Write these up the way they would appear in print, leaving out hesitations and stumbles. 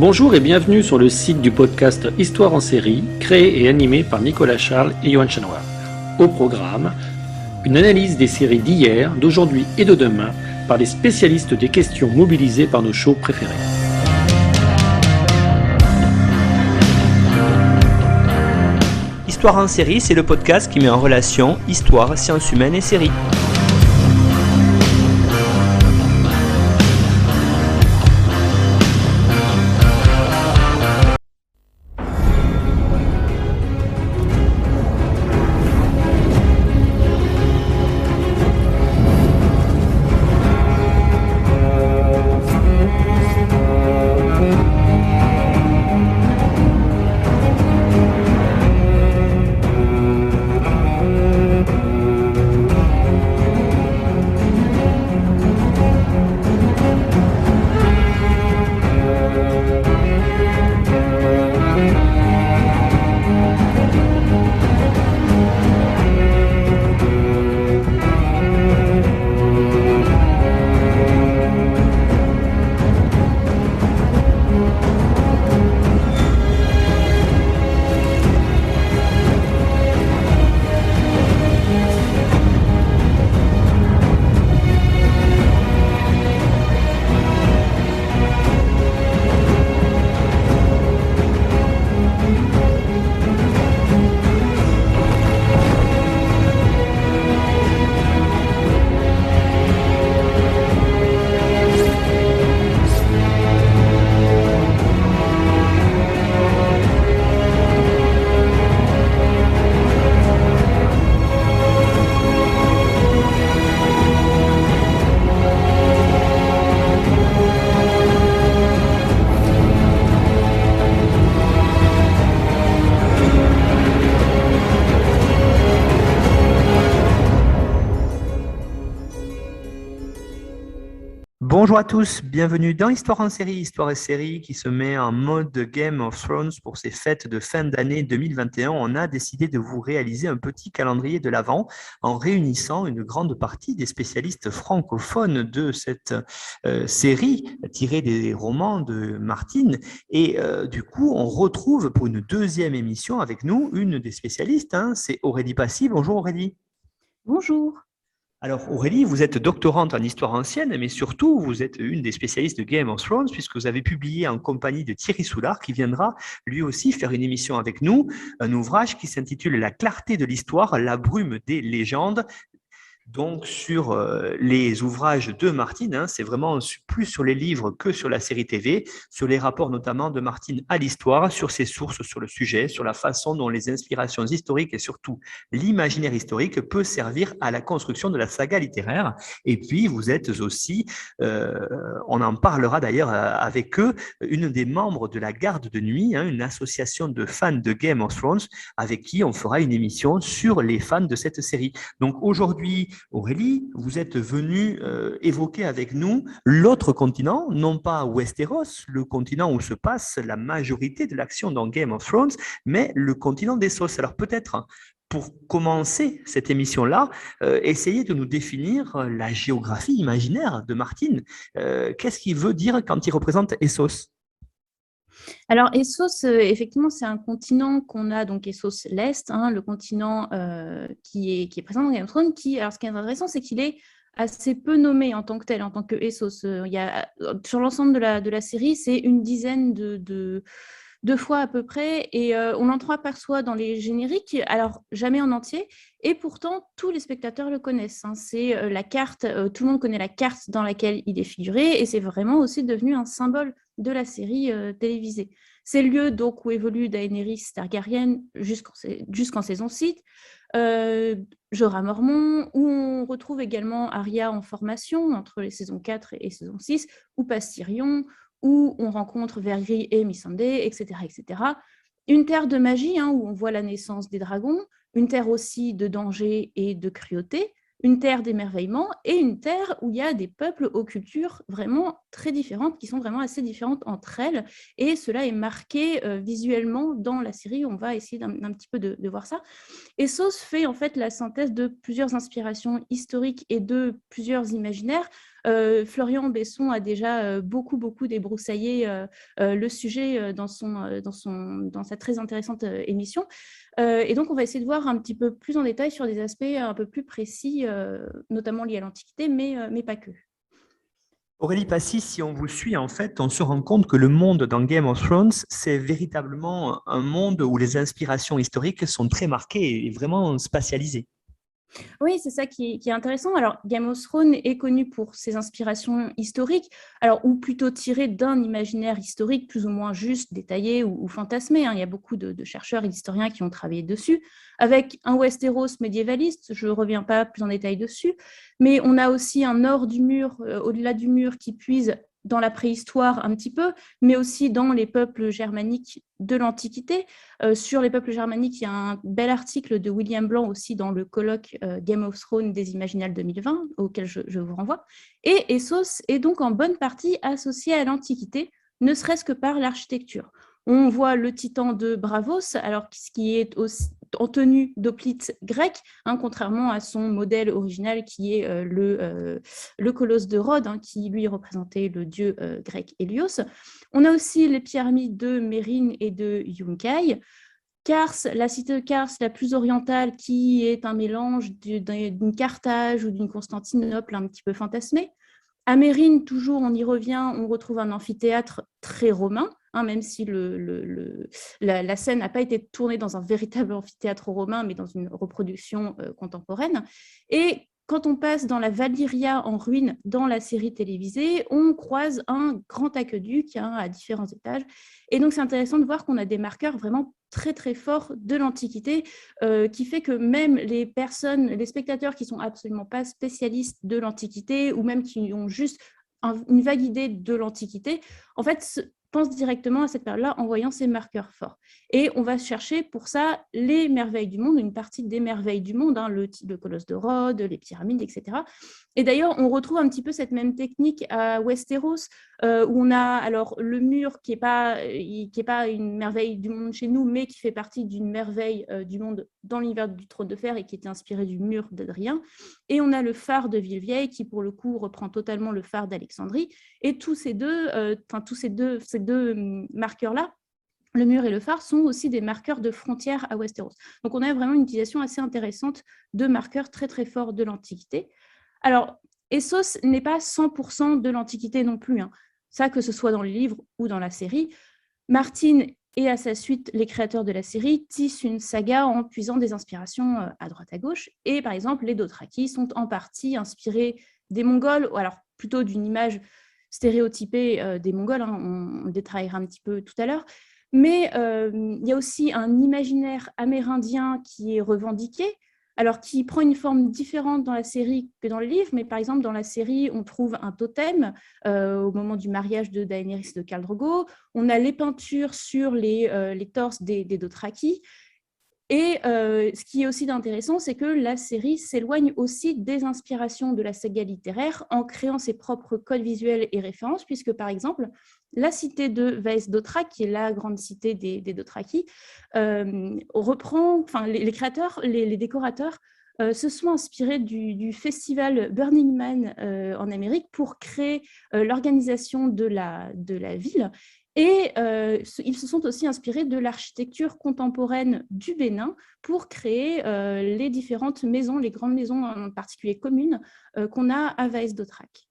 Bonjour et bienvenue sur le site du podcast Histoire en série, créé et animé par Nicolas Charles et Johan Chanoir. Au programme, une analyse des séries d'hier, d'aujourd'hui et de demain par les spécialistes des questions mobilisées par nos shows préférés. Histoire en série, c'est le podcast qui met en relation histoire, sciences humaines et séries. Bonjour à tous, bienvenue dans Histoire en série, Histoire et série qui se met en mode Game of Thrones pour ces fêtes de fin d'année 2021. On a décidé de vous réaliser un petit calendrier de l'Avent en réunissant une grande partie des spécialistes francophones de cette série tirée des romans de Martine. Et du coup, on retrouve pour une deuxième émission avec nous une des spécialistes, c'est Aurélie Passy. Bonjour Aurélie. Bonjour. Alors Aurélie, vous êtes doctorante en histoire ancienne, mais surtout vous êtes une des spécialistes de Game of Thrones puisque vous avez publié en compagnie de Thierry Soulard qui viendra lui aussi faire une émission avec nous, un ouvrage qui s'intitule La clarté de l'histoire, la brume des légendes. Donc sur les ouvrages de Martine, c'est vraiment plus sur les livres que sur la série TV, sur les rapports notamment de Martine à l'histoire, sur ses sources sur le sujet, sur la façon dont les inspirations historiques et surtout l'imaginaire historique peut servir à la construction de la saga littéraire. Et puis vous êtes aussi, on en parlera d'ailleurs avec eux, une des membres de la Garde de Nuit, une association de fans de Game of Thrones avec qui on fera une émission sur les fans de cette série. Donc aujourd'hui, Aurélie, vous êtes venue évoquer avec nous l'autre continent, non pas Westeros, le continent où se passe la majorité de l'action dans Game of Thrones, mais le continent d'Essos. Alors peut-être, pour commencer cette émission-là, essayez de nous définir la géographie imaginaire de Martine. Qu'est-ce qu'il veut dire quand il représente Essos ? Alors, Essos, effectivement, c'est un continent qu'on a, donc Essos l'Est, le continent qui est présent dans Game of Thrones. Alors, ce qui est intéressant, c'est qu'il est assez peu nommé en tant que tel, en tant que Essos. Sur l'ensemble de la série, c'est une dizaine de fois à peu près, et on l'entreaperçoit dans les génériques, alors jamais en entier, et pourtant tous les spectateurs le connaissent. C'est la carte, tout le monde connaît la carte dans laquelle il est figuré, et c'est vraiment aussi devenu un symbole de la série télévisée. C'est le lieu donc où évolue Daenerys Targaryen jusqu'en saison 6, Jorah Mormont, où on retrouve également Arya en formation entre les saisons 4 et saison 6, ou Pastirion, où on rencontre Vergris et Missandei, etc., etc. Une terre de magie, où on voit la naissance des dragons, une terre aussi de danger et de cruauté, une terre d'émerveillement et une terre où il y a des peuples aux cultures vraiment très différentes, qui sont vraiment assez différentes entre elles. Et cela est marqué visuellement dans la série. On va essayer d'un petit peu de voir ça. Essos fait en fait la synthèse de plusieurs inspirations historiques et de plusieurs imaginaires. Florian Besson a déjà beaucoup débroussaillé le sujet dans sa très intéressante émission. Et donc, on va essayer de voir un petit peu plus en détail sur des aspects un peu plus précis, notamment liés à l'Antiquité, mais pas que. Aurélie Passy, si on vous suit, en fait, on se rend compte que le monde dans Game of Thrones, c'est véritablement un monde où les inspirations historiques sont très marquées et vraiment spatialisées. Oui, c'est ça qui est intéressant. Alors, Game of Thrones est connu pour ses inspirations historiques, alors, ou plutôt tirées d'un imaginaire historique plus ou moins juste, détaillé ou fantasmé. Il y a beaucoup de chercheurs et d'historiens qui ont travaillé dessus, avec un Westeros médiévaliste, je ne reviens pas plus en détail dessus, mais on a aussi un nord du mur, au-delà du mur, qui puise dans la préhistoire un petit peu, mais aussi dans les peuples germaniques de l'Antiquité. Sur les peuples germaniques, il y a un bel article de William Blanc aussi dans le colloque Game of Thrones des Imaginales 2020, auquel je vous renvoie. Et Essos est donc en bonne partie associé à l'Antiquité, ne serait-ce que par l'architecture. On voit le titan de Bravos, alors ce qui est aussi en tenue d'hoplite grec, contrairement à son modèle original qui est le colosse de Rhodes, qui lui représentait le dieu grec Hélios. On a aussi les pyramides de Mérine et de Yunkai. Kars, la cité de Kars, la plus orientale, qui est un mélange d'une Carthage ou d'une Constantinople un petit peu fantasmée. À Mérine, toujours, on y revient, on retrouve un amphithéâtre très romain, même si la scène n'a pas été tournée dans un véritable amphithéâtre romain, mais dans une reproduction contemporaine. Et quand on passe dans la Valyria en ruine dans la série télévisée, on croise un grand aqueduc à différents étages. Et donc, c'est intéressant de voir qu'on a des marqueurs vraiment très, très forts de l'Antiquité, qui fait que même les spectateurs qui ne sont absolument pas spécialistes de l'Antiquité ou même qui ont juste une vague idée de l'Antiquité, en fait, pense directement à cette période-là en voyant ces marqueurs forts. Et on va chercher pour ça les merveilles du monde, une partie des merveilles du monde, le colosse de Rhodes, les pyramides, etc. Et d'ailleurs, on retrouve un petit peu cette même technique à Westeros, où on a alors le mur qui n'est pas une merveille du monde chez nous, mais qui fait partie d'une merveille du monde dans l'univers du Trône de Fer et qui est inspiré du mur d'Adrien. Et on a le phare de Villevieille qui, pour le coup, reprend totalement le phare d'Alexandrie. Et tous ces deux marqueurs-là, le mur et le phare, sont aussi des marqueurs de frontières à Westeros. Donc, on a vraiment une utilisation assez intéressante de marqueurs très, très forts de l'Antiquité. Alors, Essos n'est pas 100% de l'Antiquité non plus. Ça, que ce soit dans les livres ou dans la série. Martin et à sa suite, les créateurs de la série tissent une saga en puisant des inspirations à droite à gauche. Et par exemple, les Dothraki sont en partie inspirés des Mongols, ou alors plutôt d'une image stéréotypée des Mongols. On le détaillera un petit peu tout à l'heure. Mais il y a aussi un imaginaire amérindien qui est revendiqué, alors qui prend une forme différente dans la série que dans le livre, mais par exemple dans la série, on trouve un totem au moment du mariage de Daenerys de Khal Drogo, on a les peintures sur les torses des Dothraki, et ce qui est aussi intéressant, c'est que la série s'éloigne aussi des inspirations de la saga littéraire en créant ses propres codes visuels et références, puisque par exemple, la cité de Vaes Dothrak, qui est la grande cité des Dothraki, reprend, les créateurs, les décorateurs se sont inspirés du festival Burning Man en Amérique pour créer l'organisation de la ville. Et ils se sont aussi inspirés de l'architecture contemporaine du Bénin pour créer les différentes maisons, les grandes maisons en particulier communes qu'on a à Vaes Dothrak.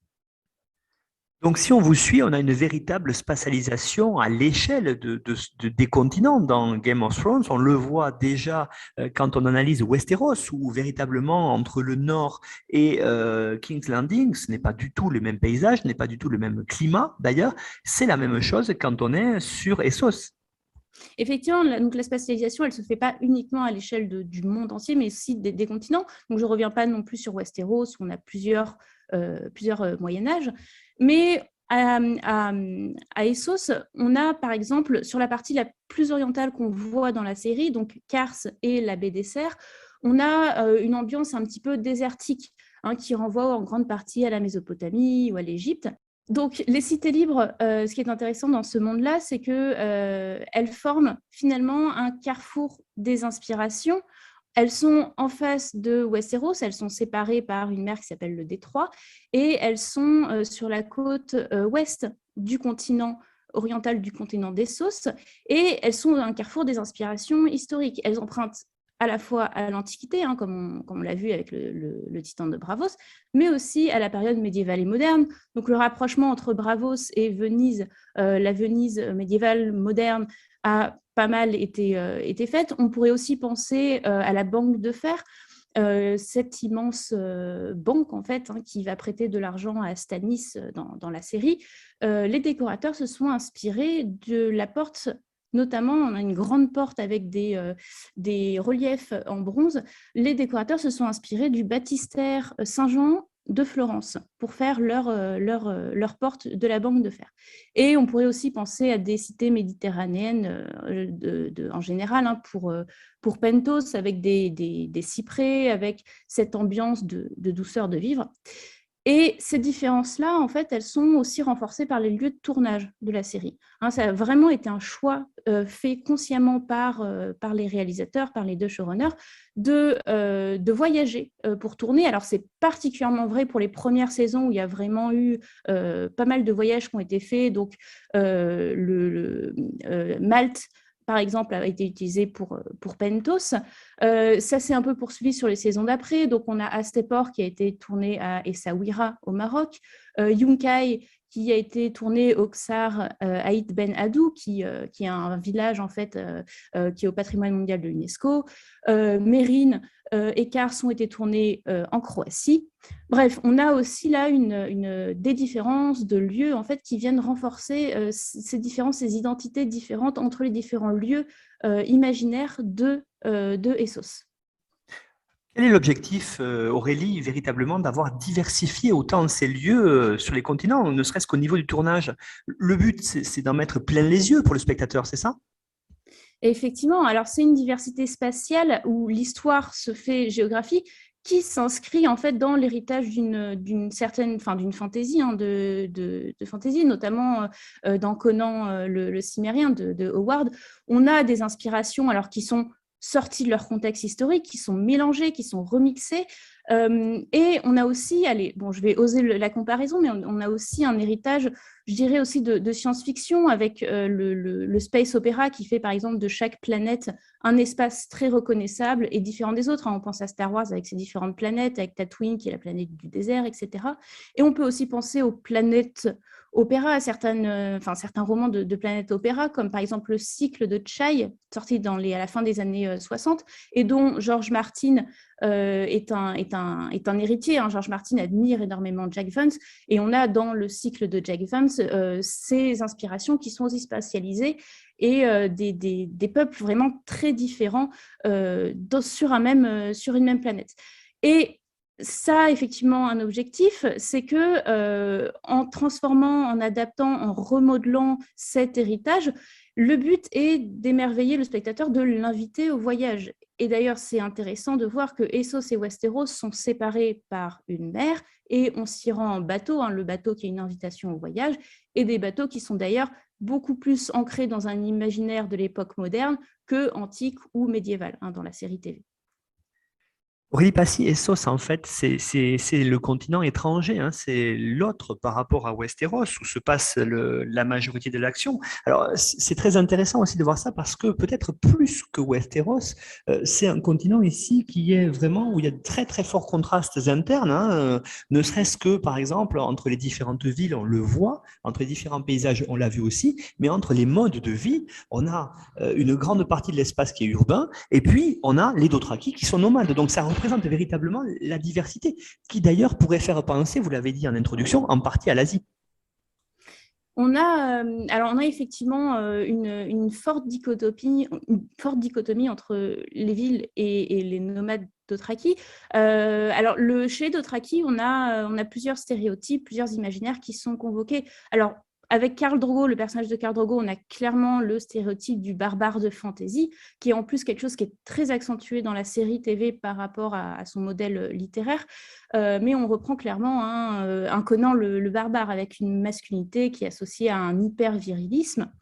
Donc, si on vous suit, on a une véritable spatialisation à l'échelle des continents dans Game of Thrones. On le voit déjà quand on analyse Westeros, où véritablement, entre le nord et King's Landing, ce n'est pas du tout le même paysage, ce n'est pas du tout le même climat. D'ailleurs, c'est la même chose quand on est sur Essos. Effectivement, donc la spatialisation, elle ne se fait pas uniquement à l'échelle du monde entier, mais aussi des continents. Donc, je ne reviens pas non plus sur Westeros, où on a plusieurs Moyen-Âge. Mais à Essos, on a par exemple, sur la partie la plus orientale qu'on voit dans la série, donc Kars et la baie des Cerfs, on a une ambiance un petit peu désertique, qui renvoie en grande partie à la Mésopotamie ou à l'Égypte. Donc, les cités libres, ce qui est intéressant dans ce monde-là, c'est qu'elles forment finalement un carrefour des inspirations elles sont en face de Westeros, elles sont séparées par une mer qui s'appelle le Détroit, et elles sont sur la côte ouest du continent oriental du continent d'Essos, et elles sont un carrefour des inspirations historiques. Elles empruntent à la fois à l'Antiquité, hein, comme on l'a vu avec le Titan de Bravos, mais aussi à la période médiévale et moderne. Donc le rapprochement entre Bravos et Venise, la Venise médiévale moderne, a pas mal été faite. On pourrait aussi penser à la banque de fer, cette immense banque en fait, hein, qui va prêter de l'argent à Stannis dans la série. Les décorateurs se sont inspirés de la porte. Notamment, on a une grande porte avec des reliefs en bronze. Les décorateurs se sont inspirés du baptistère Saint-Jean de Florence pour faire leur porte de la banque de fer. Et on pourrait aussi penser à des cités méditerranéennes en général, hein, pour Pentos, avec des cyprès, avec cette ambiance de douceur de vivre. Et ces différences-là, en fait, elles sont aussi renforcées par les lieux de tournage de la série. Hein, ça a vraiment été un choix fait consciemment par les réalisateurs, par les deux showrunners, de voyager pour tourner. Alors, c'est particulièrement vrai pour les premières saisons où il y a vraiment eu pas mal de voyages qui ont été faits. Donc, Malte, par exemple, a été utilisé pour Pentos. Ça s'est un peu poursuivi sur les saisons d'après. Donc, on a Astepor qui a été tourné à Essaouira au Maroc, Yunkai qui a été tourné au Ksar Aït Ben Hadou, qui est un village en fait qui est au patrimoine mondial de l'UNESCO. Mérine et Kars ont été tournés en Croatie. Bref, on a aussi là des différences de lieux en fait qui viennent renforcer ces différences, ces identités différentes entre les différents lieux imaginaires de Essos. Quel est l'objectif, Aurélie, véritablement d'avoir diversifié autant ces lieux sur les continents, ne serait-ce qu'au niveau du tournage? Le but, c'est d'en mettre plein les yeux pour le spectateur, c'est ça? Effectivement, alors c'est une diversité spatiale où l'histoire se fait géographique qui s'inscrit en fait dans l'héritage d'une certaine, enfin d'une fantaisie, hein, de fantaisie, notamment dans Conan le Cimérien de Howard. On a des inspirations alors qui sont sorties de leur contexte historique, qui sont mélangées, qui sont remixées. Et on a aussi, allez, bon, je vais oser la comparaison, mais on a aussi un héritage, je dirais aussi de science-fiction avec le space opéra qui fait par exemple de chaque planète un espace très reconnaissable et différent des autres. On pense à Star Wars avec ses différentes planètes, avec Tatooine qui est la planète du désert, etc. Et on peut aussi penser aux planètes opéra, à certains romans de planètes opéra, comme par exemple le cycle de Chai, sorti à la fin des années 60, et dont George Martin est un héritier. Hein. George Martin admire énormément Jack Vance, et on a dans le cycle de Jack Vance ces inspirations qui sont aussi spatialisées et des peuples vraiment très différents sur une même planète. Et ça a effectivement un objectif, c'est que en transformant, en adaptant, en remodelant cet héritage, le but est d'émerveiller le spectateur, de l'inviter au voyage. Et d'ailleurs, c'est intéressant de voir que Essos et Westeros sont séparés par une mer et on s'y rend en bateau, hein, le bateau qui est une invitation au voyage, et des bateaux qui sont d'ailleurs beaucoup plus ancrés dans un imaginaire de l'époque moderne que antique ou médiévale, hein, dans la série TV. Aurélie Passy, Essos, en fait, c'est le continent étranger, hein, c'est l'autre par rapport à Westeros, où se passe la majorité de l'action. Alors, c'est très intéressant aussi de voir ça, parce que peut-être plus que Westeros, c'est un continent ici qui est vraiment, où il y a de très très forts contrastes internes, hein, ne serait-ce que, par exemple, entre les différentes villes, on le voit, entre les différents paysages, on l'a vu aussi, mais entre les modes de vie, on a une grande partie de l'espace qui est urbain, et puis on a les Dothraki qui sont nomades, donc ça représente véritablement la diversité, qui d'ailleurs pourrait faire penser, vous l'avez dit en introduction, en partie à l'Asie. On a effectivement une forte dichotomie entre les villes et les nomades Dothraki. Alors, chez les Dothraki, on a plusieurs stéréotypes, plusieurs imaginaires qui sont convoqués. Alors, avec Khal Drogo, le personnage de Khal Drogo, on a clairement le stéréotype du barbare de fantasy, qui est en plus quelque chose qui est très accentué dans la série TV par rapport à son modèle littéraire. Mais on reprend clairement un Conan le barbare, avec une masculinité qui est associée à un hyper-virilisme.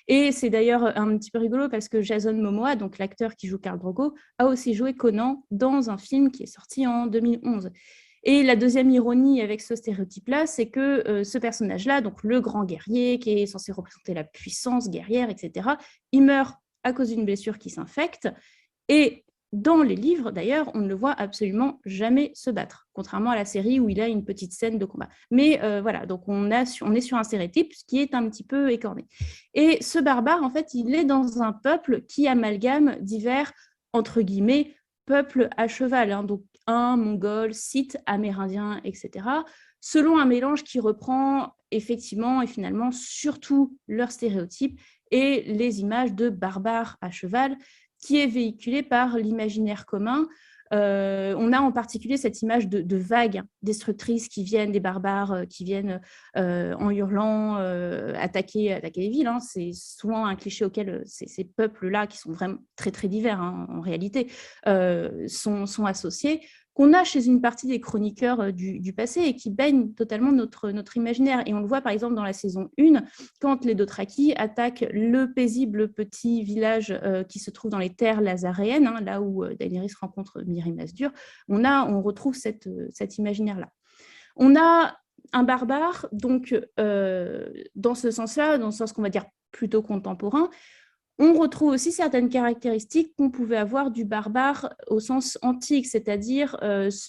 Et c'est d'ailleurs un petit peu rigolo parce que Jason Momoa, donc l'acteur qui joue Khal Drogo, a aussi joué Conan dans un film qui est sorti en 2011. Et la deuxième ironie avec ce stéréotype-là, c'est que ce personnage-là, donc le grand guerrier qui est censé représenter la puissance guerrière, etc., il meurt à cause d'une blessure qui s'infecte. Et dans les livres, d'ailleurs, on ne le voit absolument jamais se battre, contrairement à la série où il a une petite scène de combat. Mais voilà, donc on est sur un stéréotype qui est un petit peu écorné. Et ce barbare, en fait, il est dans un peuple qui amalgame divers, entre guillemets, peuples à cheval, hein, donc mongol, scythe, amérindien, etc., selon un mélange qui reprend effectivement et finalement surtout leurs stéréotypes et les images de barbares à cheval, qui est véhiculé par l'imaginaire commun. On a en particulier cette image de vagues destructrices qui viennent des barbares, qui viennent en hurlant attaquer les villes. Hein. C'est souvent un cliché auquel ces peuples-là, qui sont vraiment très, très divers en réalité, sont associés, qu'on a chez une partie des chroniqueurs du passé et qui baignent totalement notre imaginaire. Et on le voit par exemple dans la saison 1, quand les Dothraki attaquent le paisible petit village qui se trouve dans les terres lazaréennes, hein, là où Daenerys rencontre Mirri Maz-Dur, on retrouve cet imaginaire-là. On a un barbare, donc dans ce sens-là, dans le sens qu'on va dire plutôt contemporain, on retrouve aussi certaines caractéristiques qu'on pouvait avoir du barbare au sens antique, c'est-à-dire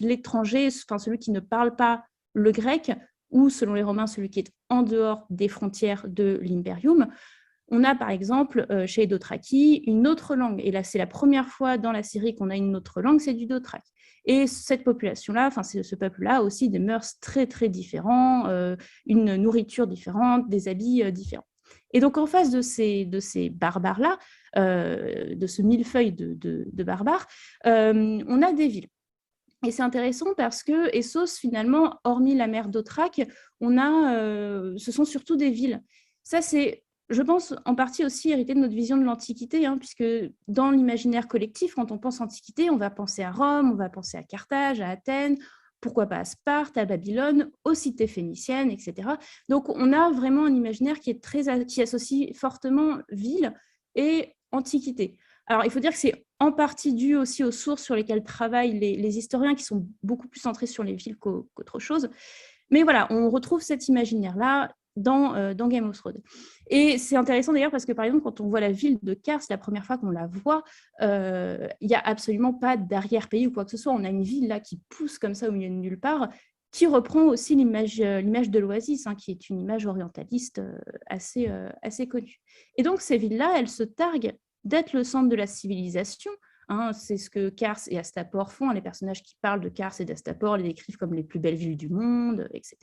l'étranger, enfin celui qui ne parle pas le grec, ou selon les Romains, celui qui est en dehors des frontières de l'Imperium. On a par exemple chez les Dothraki une autre langue, et là c'est la première fois dans la série qu'on a une autre langue, c'est du Dothrak. Et cette population-là, enfin ce peuple-là a aussi des mœurs très très différents, une nourriture différente, des habits différents. Et donc, en face de ces barbares-là, de ce millefeuille de barbares, on a des villes. Et c'est intéressant parce que Essos, finalement, hormis la mer d'Othrak, ce sont surtout des villes. Ça, c'est, je pense, en partie aussi hérité de notre vision de l'Antiquité, hein, puisque dans l'imaginaire collectif, quand on pense Antiquité, on va penser à Rome, on va penser à Carthage, à Athènes, pourquoi pas à Sparte, à Babylone, aux cités phéniciennes, etc. Donc, on a vraiment un imaginaire qui associe fortement ville et antiquité. Alors, il faut dire que c'est en partie dû aussi aux sources sur lesquelles travaillent les historiens, qui sont beaucoup plus centrés sur les villes qu'autre chose. Mais voilà, on retrouve cet imaginaire-là dans Game of Thrones. Et c'est intéressant d'ailleurs parce que, par exemple, quand on voit la ville de Kars, la première fois qu'on la voit, il n'y a absolument pas d'arrière-pays ou quoi que ce soit. On a une ville là qui pousse comme ça au milieu de nulle part, qui reprend aussi l'image de l'Oasis, hein, qui est une image orientaliste assez connue. Et donc, ces villes-là, elles se targuent d'être le centre de la civilisation. Hein, c'est ce que Kars et Astapor font. Les personnages qui parlent de Kars et d'Astapor les décrivent comme les plus belles villes du monde, etc.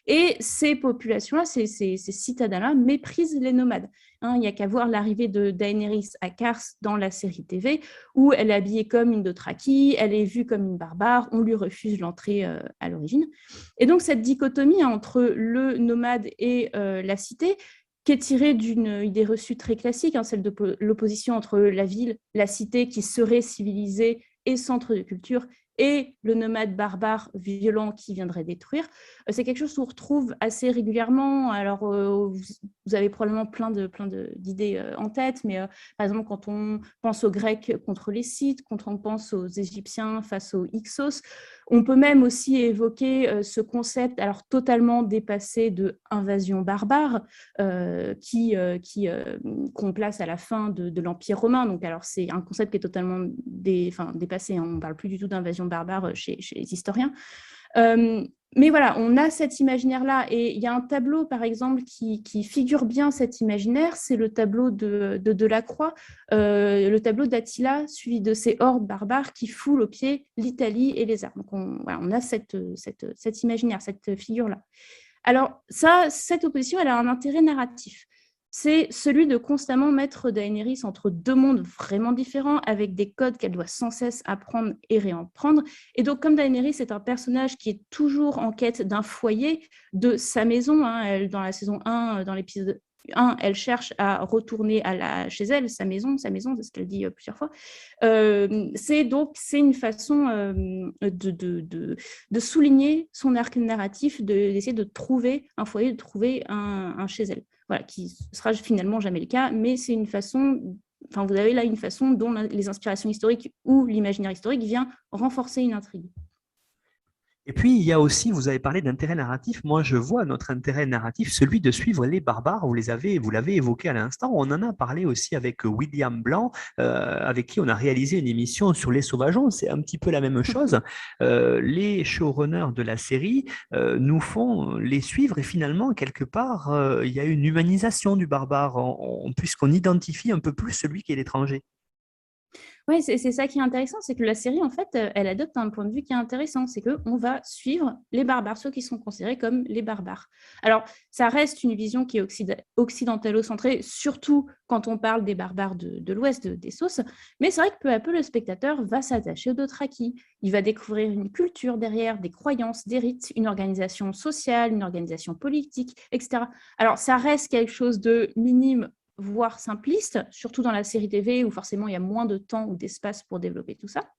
Et ces populations-là, ces citadins-là, méprisent les nomades. Hein, il n'y a qu'à voir l'arrivée de Daenerys à Kars dans la série TV, où elle est habillée comme une Dothraki, elle est vue comme une barbare, on lui refuse l'entrée à l'origine. Et donc, cette dichotomie entre le nomade et la cité, qui est tirée d'une idée reçue très classique, hein, celle de l'opposition entre la ville, la cité qui serait civilisée et centre de culture, et le nomade barbare violent qui viendrait détruire. C'est quelque chose qu'on retrouve assez régulièrement. Alors, vous avez probablement plein d'idées en tête, mais par exemple, quand on pense aux Grecs contre les Scythes, quand on pense aux Égyptiens face aux Hyksos, on peut même aussi évoquer ce concept, alors totalement dépassé, de invasion barbare, qu'on place à la fin de l'Empire romain. Donc, alors, c'est un concept qui est totalement dépassé. Hein. On ne parle plus du tout d'invasion barbare chez les historiens. Mais voilà, on a cet imaginaire-là. Et il y a un tableau, par exemple, qui figure bien cet imaginaire, c'est le tableau de Delacroix, le tableau d'Attila, suivi de ces hordes barbares qui foulent aux pieds l'Italie et les armes. Donc on a cet imaginaire, cette figure-là. Alors, cette opposition, elle a un intérêt narratif. c'est celui de constamment mettre Daenerys entre deux mondes vraiment différents, avec des codes qu'elle doit sans cesse apprendre et réapprendre. Et donc, comme Daenerys est un personnage qui est toujours en quête d'un foyer, de sa maison, elle, dans la saison 1, dans l'épisode 1, elle cherche à retourner chez elle, sa maison, c'est ce qu'elle dit plusieurs fois. C'est une façon de souligner son arc narratif, d'essayer de trouver un foyer, de trouver un chez elle. Voilà, qui ne sera finalement jamais le cas, mais c'est une façon, enfin, vous avez là une façon dont les inspirations historiques ou l'imaginaire historique vient renforcer une intrigue. Et puis, il y a aussi, vous avez parlé d'intérêt narratif. Moi, je vois notre intérêt narratif, celui de suivre les barbares. Vous l'avez évoqué à l'instant. On en a parlé aussi avec William Blanc, avec qui on a réalisé une émission sur les sauvageons. C'est un petit peu la même chose. Les showrunners de la série nous font les suivre et finalement, quelque part, il y a une humanisation du barbare, puisqu'on identifie un peu plus celui qui est l'étranger. Oui, c'est ça qui est intéressant, c'est que la série, en fait, elle adopte un point de vue qui est intéressant, c'est qu'on va suivre les barbares, ceux qui sont considérés comme les barbares. Alors, ça reste une vision qui est occidentalo-centrée, surtout quand on parle des barbares de l'Ouest, d'Essos, mais c'est vrai que peu à peu, le spectateur va s'attacher aux Dothraki. Il va découvrir une culture derrière, des croyances, des rites, une organisation sociale, une organisation politique, etc. Alors, ça reste quelque chose de minime, voire simpliste, surtout dans la série TV où forcément il y a moins de temps ou d'espace pour développer tout ça.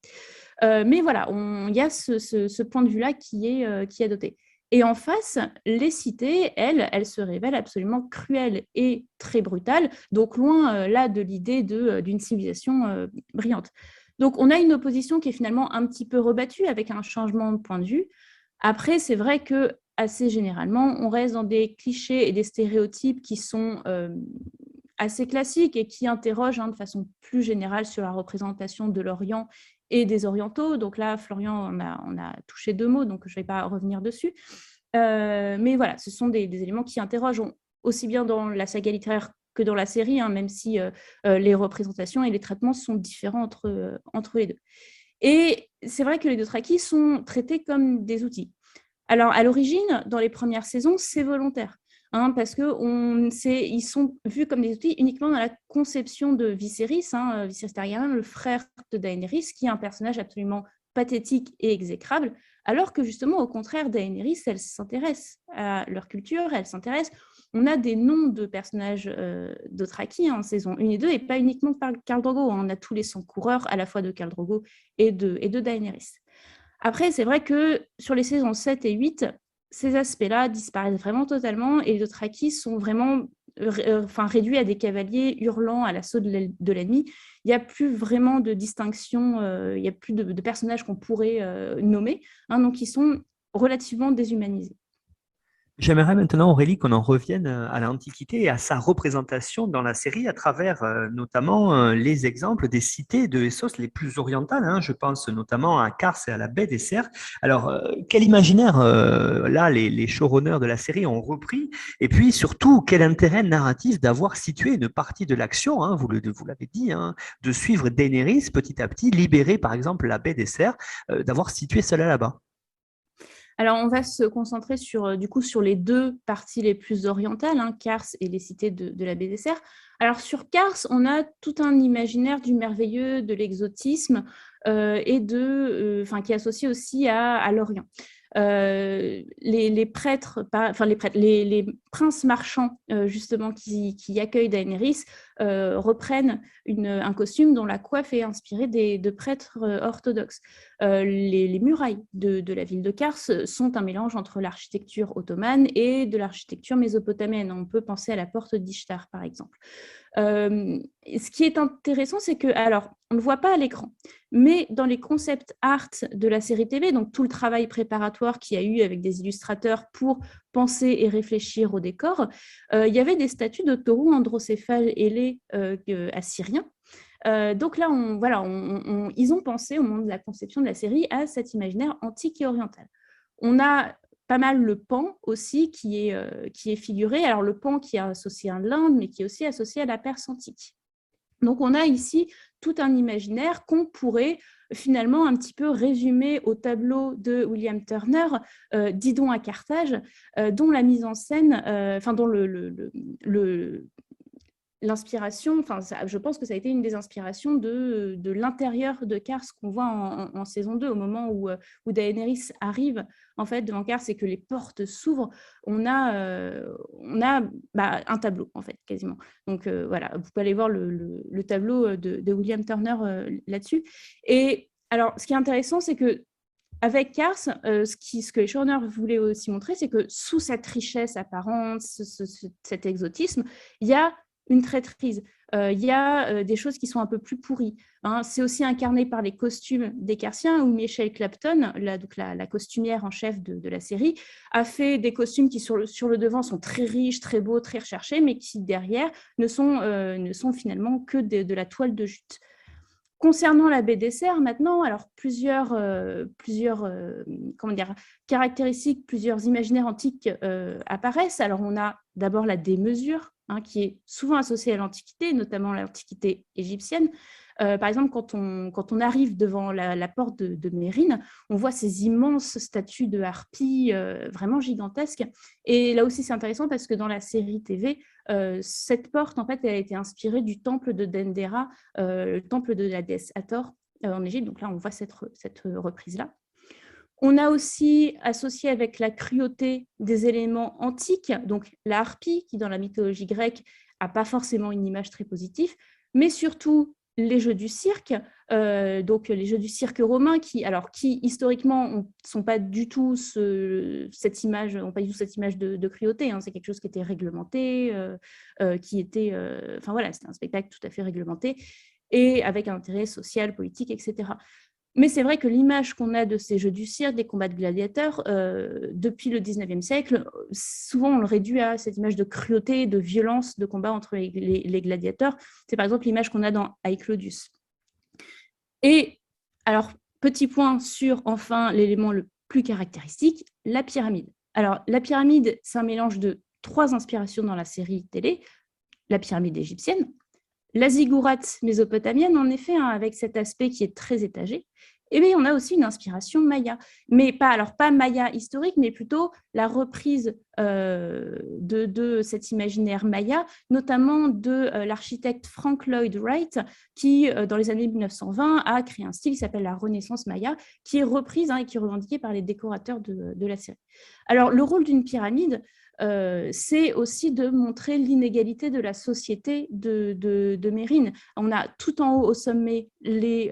Mais voilà, il y a ce point de vue-là qui est doté. Et en face, les cités, elles se révèlent absolument cruelles et très brutales, donc loin là de l'idée d'une civilisation brillante. Donc on a une opposition qui est finalement un petit peu rebattue avec un changement de point de vue. Après, c'est vrai que assez généralement, on reste dans des clichés et des stéréotypes qui sont assez classique et qui interroge de façon plus générale sur la représentation de l'Orient et des Orientaux. Donc là, Florian, on a touché deux mots, donc je ne vais pas revenir dessus. Mais voilà, ce sont des éléments qui interrogent aussi bien dans la saga littéraire que dans la série, même si les représentations et les traitements sont différents entre les deux. Et c'est vrai que les Dothraki sont traités comme des outils. Alors, à l'origine, dans les premières saisons, c'est volontaire. Parce qu'ils sont vus comme des outils uniquement dans la conception de Viserys, Viserys Targaryen, le frère de Daenerys, qui est un personnage absolument pathétique et exécrable, alors que justement, au contraire, Daenerys, elle s'intéresse à leur culture, elle s'intéresse. On a des noms de personnages Dothraki en saison 1 et 2, et pas uniquement par Khal Drogo. On a tous les 100 coureurs, à la fois de Khal Drogo et de Daenerys. Après, c'est vrai que sur les saisons 7 et 8, ces aspects-là disparaissent vraiment totalement et les Dothraki sont vraiment réduits à des cavaliers hurlant à l'assaut de l'ennemi. Il n'y a plus vraiment de distinction, il n'y a plus de personnages qu'on pourrait nommer, donc ils sont relativement déshumanisés. J'aimerais maintenant, Aurélie, qu'on en revienne à l'Antiquité et à sa représentation dans la série à travers notamment les exemples des cités de Essos les plus orientales. Je pense notamment à Kars et à la baie des Cerfs. Alors, quel imaginaire, là, les showrunners de la série ont repris? Et puis, surtout, quel intérêt narratif d'avoir situé une partie de l'action, vous l'avez dit, de suivre Daenerys petit à petit, libérer par exemple la baie des Cerfs, d'avoir situé cela là-bas. Alors, on va se concentrer sur les deux parties les plus orientales, Kars et les cités de la baie des Cerfs. Alors, sur Kars, on a tout un imaginaire du merveilleux, de l'exotisme et qui est associé aussi à l'Orient. Les princes marchands justement qui accueillent Daenerys reprennent un costume dont la coiffe est inspirée de prêtres orthodoxes. Les murailles de la ville de Kars sont un mélange entre l'architecture ottomane et de l'architecture mésopotamienne. On peut penser à la porte d'Ishtar, par exemple. Ce qui est intéressant, c'est que, alors, on ne le voit pas à l'écran, mais dans les concept art de la série TV, donc tout le travail préparatoire qu'il y a eu avec des illustrateurs pour penser et réfléchir au décor, il y avait des statues de taureaux androcéphales ailés assyriens. Donc là, ils ont pensé au moment de la conception de la série à cet imaginaire antique et oriental. On a pas mal le pan aussi qui est figuré. Alors le pan qui est associé à l'Inde, mais qui est aussi associé à la Perse antique. Donc on a ici tout un imaginaire qu'on pourrait finalement un petit peu résumer au tableau de William Turner, Didon à Carthage, dont la mise en scène, dont l'inspiration, je pense que ça a été une des inspirations de l'intérieur de Kars qu'on voit en saison 2, au moment où Daenerys arrive en fait devant Kars et que les portes s'ouvrent, on a un tableau en fait quasiment. Donc voilà, vous pouvez aller voir le tableau de William Turner là-dessus. Et alors, ce qui est intéressant, c'est que avec Kars, ce que les showrunners voulaient aussi montrer, c'est que sous cette richesse apparente, cet exotisme, il y a une traîtrise, il y a des choses qui sont un peu plus pourries. Hein. C'est aussi incarné par les costumes des Carsiens, où Michelle Clapton, la costumière en chef de la série, a fait des costumes qui, sur le devant, sont très riches, très beaux, très recherchés, mais qui, derrière, ne sont finalement que de la toile de jute. Concernant la baie Dessert, maintenant, alors plusieurs caractéristiques, plusieurs imaginaires antiques apparaissent. Alors, on a d'abord la démesure, qui est souvent associée à l'Antiquité, notamment l'Antiquité égyptienne. Par exemple, quand on arrive devant la porte de Mérine, on voit ces immenses statues de harpies vraiment gigantesques. Et là aussi, c'est intéressant parce que dans la série TV, cette porte, en fait, elle a été inspirée du temple de Dendera, le temple de la déesse Hathor en Égypte. Donc là, on voit cette reprise-là. On a aussi associé avec la cruauté des éléments antiques, donc la harpie, qui dans la mythologie grecque n'a pas forcément une image très positive, mais surtout les jeux du cirque, donc les jeux du cirque romain, qui historiquement ne sont pas du tout cette image de cruauté. Hein. C'est quelque chose qui était réglementé, c'était un spectacle tout à fait réglementé et avec un intérêt social, politique, etc. Mais c'est vrai que l'image qu'on a de ces jeux du cirque, des combats de gladiateurs, depuis le 19e siècle, souvent on le réduit à cette image de cruauté, de violence, de combat entre les gladiateurs. C'est par exemple l'image qu'on a dans I, Claudius. Et alors, petit point sur, enfin, l'élément le plus caractéristique, la pyramide. Alors, la pyramide, c'est un mélange de 3 inspirations dans la série télé. La pyramide égyptienne, la ziggourate mésopotamienne, en effet, avec cet aspect qui est très étagé. Et bien, on a aussi une inspiration maya, mais pas maya historique, mais plutôt la reprise de cet imaginaire maya, notamment de l'architecte Frank Lloyd Wright, qui, dans les années 1920, a créé un style qui s'appelle la Renaissance maya, qui est reprise et qui est revendiquée par les décorateurs de la série. Alors, le rôle d'une pyramide, c'est aussi de montrer l'inégalité de la société de Mérine. On a tout en haut au sommet les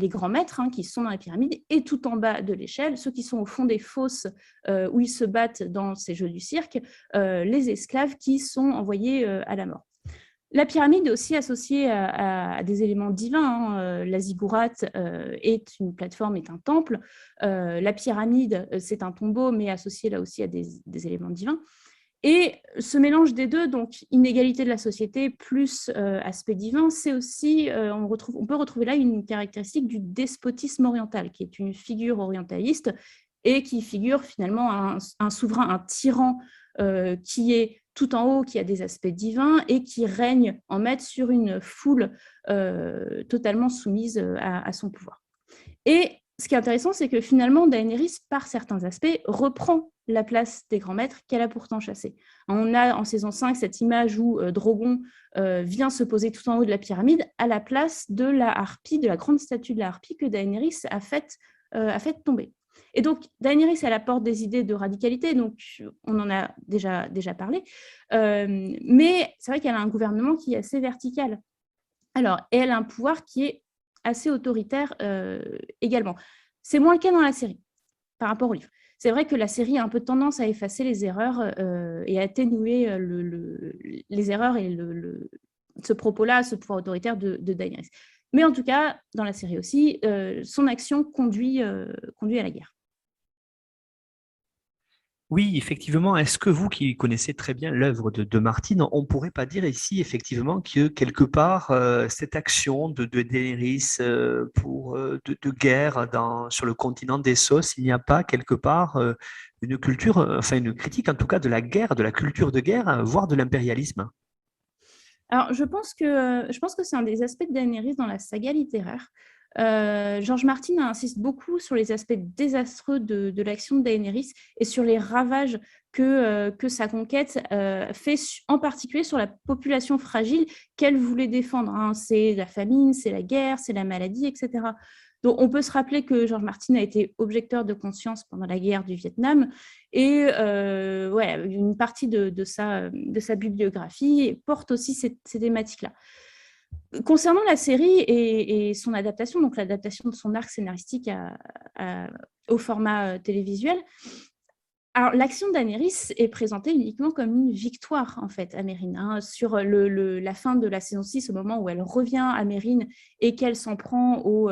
grands maîtres qui sont dans la pyramide et tout en bas de l'échelle, ceux qui sont au fond des fosses où ils se battent dans ces jeux du cirque, les esclaves qui sont envoyés à la mort. La pyramide est aussi associée à des éléments divins. La ziggourate est une plateforme, est un temple. La pyramide, c'est un tombeau, mais associé là aussi à des éléments divins. Et ce mélange des deux, donc inégalité de la société plus aspect divin, c'est aussi, on peut retrouver là une caractéristique du despotisme oriental, qui est une figure orientaliste et qui figure finalement un souverain, un tyran qui est tout en haut, qui a des aspects divins et qui règne en maître sur une foule totalement soumise à son pouvoir. Et ce qui est intéressant, c'est que finalement, Daenerys, par certains aspects, reprend la place des grands maîtres qu'elle a pourtant chassés. On a en saison 5 cette image où Drogon vient se poser tout en haut de la pyramide à la place de la harpie, de la grande statue de la harpie que Daenerys a fait tomber. Et donc, Daenerys, elle apporte des idées de radicalité, donc on en a déjà parlé, mais c'est vrai qu'elle a un gouvernement qui est assez vertical. Alors, et elle a un pouvoir qui est assez autoritaire également. C'est moins le cas dans la série, par rapport au livre. C'est vrai que la série a un peu tendance à effacer les erreurs et à atténuer les erreurs et ce propos-là, ce pouvoir autoritaire de Daenerys. Mais en tout cas, dans la série aussi, son action conduit à la guerre. Oui, effectivement. Est-ce que vous, qui connaissez très bien l'œuvre de Martin, on ne pourrait pas dire ici, effectivement, que quelque part, cette action de Daenerys de guerre sur le continent d'Essos, il n'y a pas quelque part une culture, enfin une critique en tout cas de la guerre, de la culture de guerre, voire de l'impérialisme? Alors, je pense que c'est un des aspects de Daenerys dans la saga littéraire. George Martin insiste beaucoup sur les aspects désastreux de l'action de Daenerys et sur les ravages que sa conquête fait en particulier sur la population fragile qu'elle voulait défendre. Hein. C'est la famine, c'est la guerre, c'est la maladie, etc. Donc, on peut se rappeler que George Martin a été objecteur de conscience pendant la guerre du Vietnam et une partie de sa bibliographie porte aussi ces thématiques-là. Concernant la série et son adaptation, donc l'adaptation de son arc scénaristique au format télévisuel, alors, l'action d'Daenerys est présentée uniquement comme une victoire, en fait, à Meereen. Hein, sur la fin de la saison 6, au moment où elle revient à Meereen et qu'elle s'en prend aux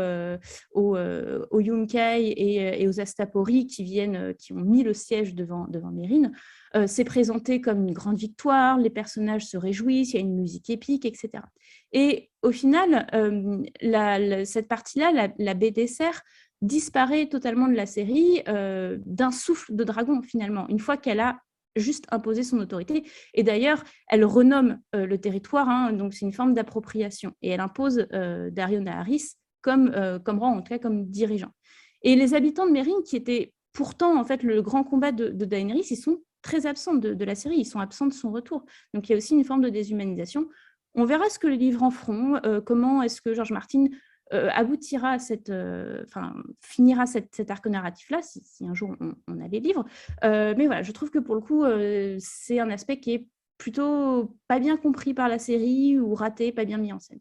Yunkai et aux Astapori qui ont mis le siège devant Meereen, c'est présenté comme une grande victoire, les personnages se réjouissent, il y a une musique épique, etc. Et au final, cette partie-là, la baie des cerfs, disparaît totalement de la série d'un souffle de dragon, finalement, une fois qu'elle a juste imposé son autorité. Et d'ailleurs, elle renomme le territoire, hein, donc c'est une forme d'appropriation. Et elle impose Daario Naharis comme rang, en tout cas comme dirigeant. Et les habitants de Meereen, qui étaient pourtant en fait le grand combat de Daenerys, ils sont très absents de la série, ils sont absents de son retour. Donc il y a aussi une forme de déshumanisation. On verra ce que les livres en feront, comment est-ce que George Martin aboutira à finira cet arc narratif-là, si un jour on a les livres. Mais voilà, je trouve que pour le coup, c'est un aspect qui est plutôt pas bien compris par la série ou raté, pas bien mis en scène.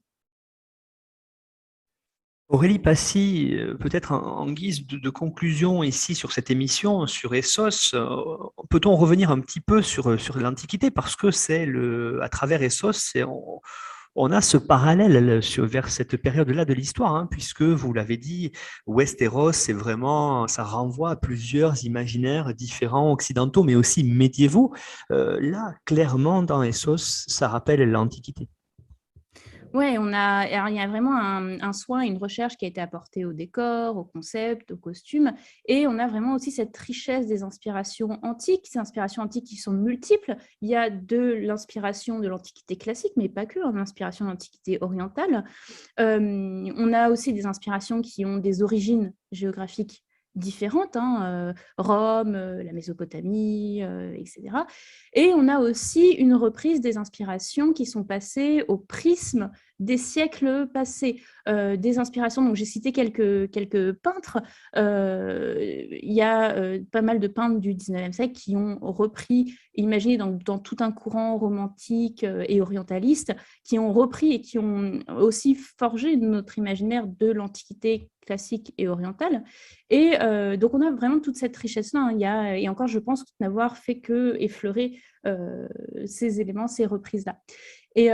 Aurélie Passy, peut-être en guise de conclusion ici sur cette émission sur Essos, peut-on revenir un petit peu sur l'Antiquité parce que à travers Essos, on a ce parallèle vers cette période-là de l'histoire, hein, puisque vous l'avez dit, Westeros, ça renvoie à plusieurs imaginaires différents, occidentaux, mais aussi médiévaux. Là, clairement, dans Essos, ça rappelle l'Antiquité. Oui, il y a vraiment un soin, une recherche qui a été apportée au décor, au concept, aux costumes, et on a vraiment aussi cette richesse des inspirations antiques, ces inspirations antiques qui sont multiples. Il y a de l'inspiration de l'Antiquité classique, mais pas que, l'inspiration de l'Antiquité orientale. On a aussi des inspirations qui ont des origines géographiques différentes, hein, Rome, la Mésopotamie, etc. Et on a aussi une reprise des inspirations qui sont passées au prisme des siècles passés, des inspirations. Donc j'ai cité quelques peintres. Il y a pas mal de peintres du 19e siècle qui ont repris, imaginé dans tout un courant romantique et orientaliste, qui ont repris et qui ont aussi forgé notre imaginaire de l'Antiquité classique et orientale. Et donc on a vraiment toute cette richesse-là. Hein. Et encore, je pense n'avoir fait que effleurer ces éléments, ces reprises-là. Et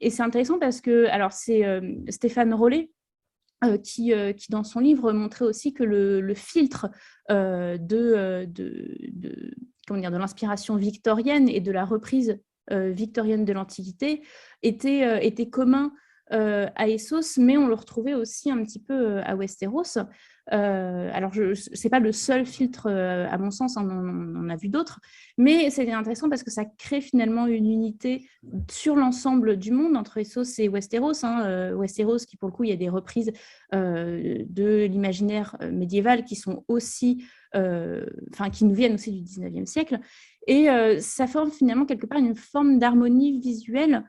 c'est intéressant parce que, alors c'est Stéphane Rollet qui, dans son livre, montrait aussi que le filtre de l'inspiration victorienne et de la reprise victorienne de l'Antiquité était commun à Essos, mais on le retrouvait aussi un petit peu à Westeros. Alors, ce n'est pas le seul filtre, à mon sens, on en a vu d'autres, mais c'est intéressant parce que ça crée finalement une unité sur l'ensemble du monde entre Essos et Westeros. Hein. Westeros, qui pour le coup, il y a des reprises de l'imaginaire médiéval qui sont aussi, qui nous viennent aussi du 19e siècle. Et ça forme finalement quelque part une forme d'harmonie visuelle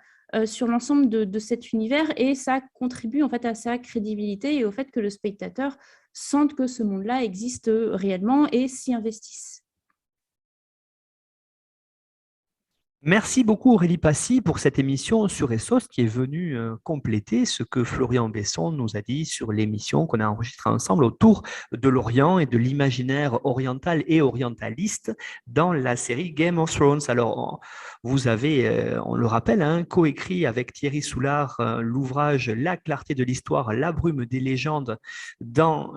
sur l'ensemble de cet univers, et ça contribue en fait à sa crédibilité et au fait que le spectateur sente que ce monde-là existe réellement et s'y investisse. Merci beaucoup Aurélie Passy pour cette émission sur Essos qui est venue compléter ce que Florian Besson nous a dit sur l'émission qu'on a enregistrée ensemble autour de l'Orient et de l'imaginaire oriental et orientaliste dans la série Game of Thrones. Alors, vous avez, on le rappelle, hein, coécrit avec Thierry Soulard l'ouvrage La clarté de l'histoire, la brume des légendes dans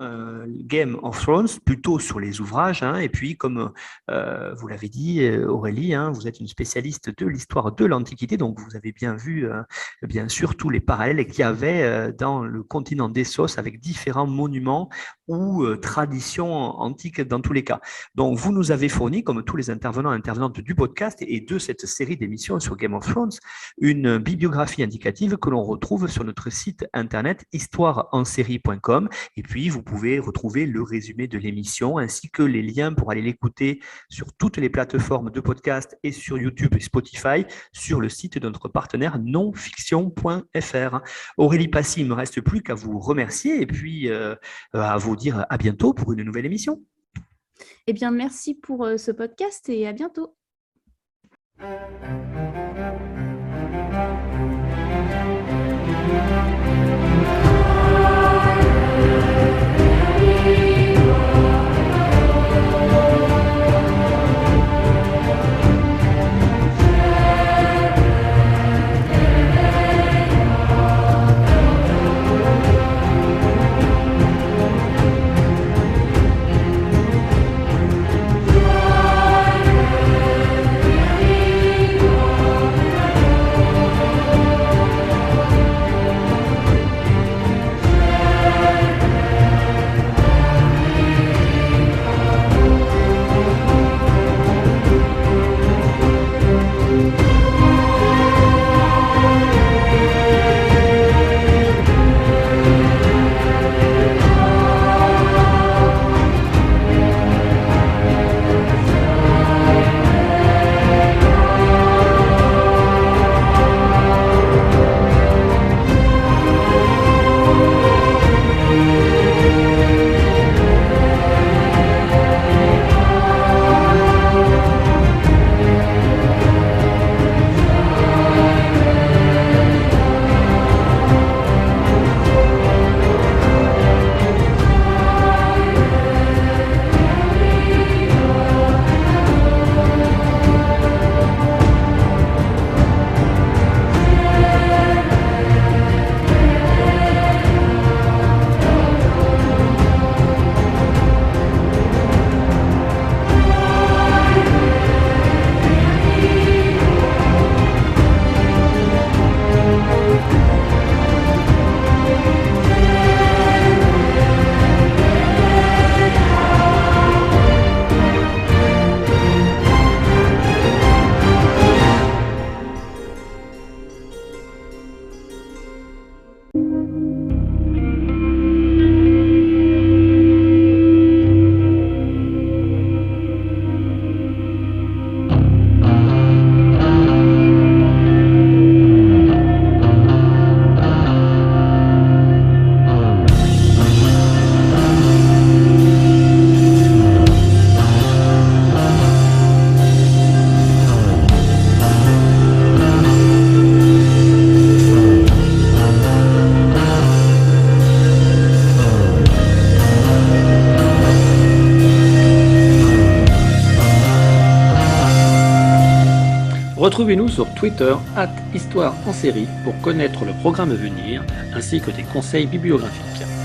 Game of Thrones, plutôt sur les ouvrages. Hein, et puis, comme vous l'avez dit, Aurélie, hein, vous êtes une spécialiste spécialiste de l'histoire de l'Antiquité, donc vous avez bien vu, bien sûr, tous les parallèles qu'il y avait dans le continent d'Essos avec différents monuments ou traditions antiques dans tous les cas. Donc, vous nous avez fourni, comme tous les intervenants et intervenantes du podcast et de cette série d'émissions sur Game of Thrones, une bibliographie indicative que l'on retrouve sur notre site internet histoireensérie.com. Et puis, vous pouvez retrouver le résumé de l'émission ainsi que les liens pour aller l'écouter sur toutes les plateformes de podcast et sur YouTube et Spotify sur le site de notre partenaire nonfiction.fr. Aurélie Passy, il ne me reste plus qu'à vous remercier et puis à vous dire à bientôt pour une nouvelle émission. Eh bien, merci pour ce podcast et à bientôt. Retrouvez-nous sur Twitter @Histoire en série pour connaître le programme à venir ainsi que des conseils bibliographiques.